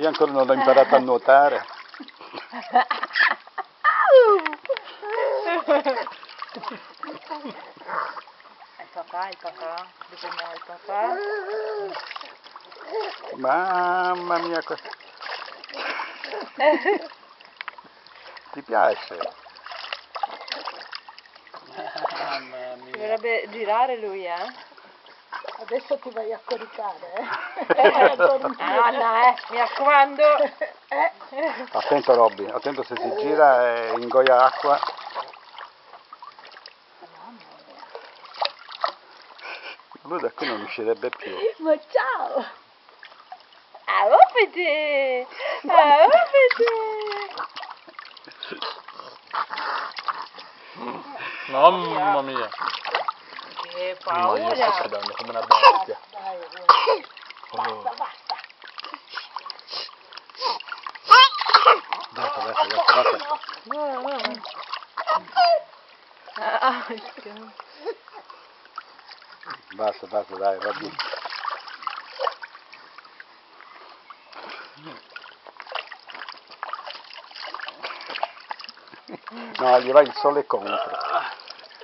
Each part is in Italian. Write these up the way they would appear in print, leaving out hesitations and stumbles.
Io ancora non ho imparato a nuotare. Il papà, bisogna il papà. Mamma mia, ti piace? Mamma mia. Dovrebbe girare lui, Adesso ti vai a coricare, Anna, mi raccomando. Attento Robby, attento se si gira e ingoia acqua. Lui da qui non uscirebbe più. Ma ciao! Uffiti! Mamma mia. Che No, io sto paura! sudando come una bestia. Dai, Oh. basta. Basta, dai, Robby. No, gli va il sole contro.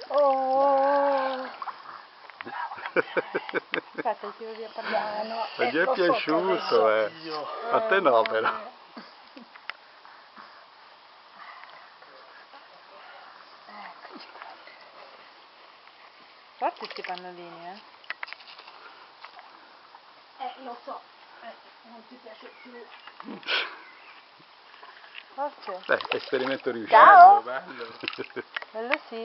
Oh! Aspetta, tiro via parlare. Ma gli è piaciuto, A te no, però. Forti sti pannolini, Lo so, non ti piace più. Forte. Esperimento riuscito. Ciao! Bello. Quello sì.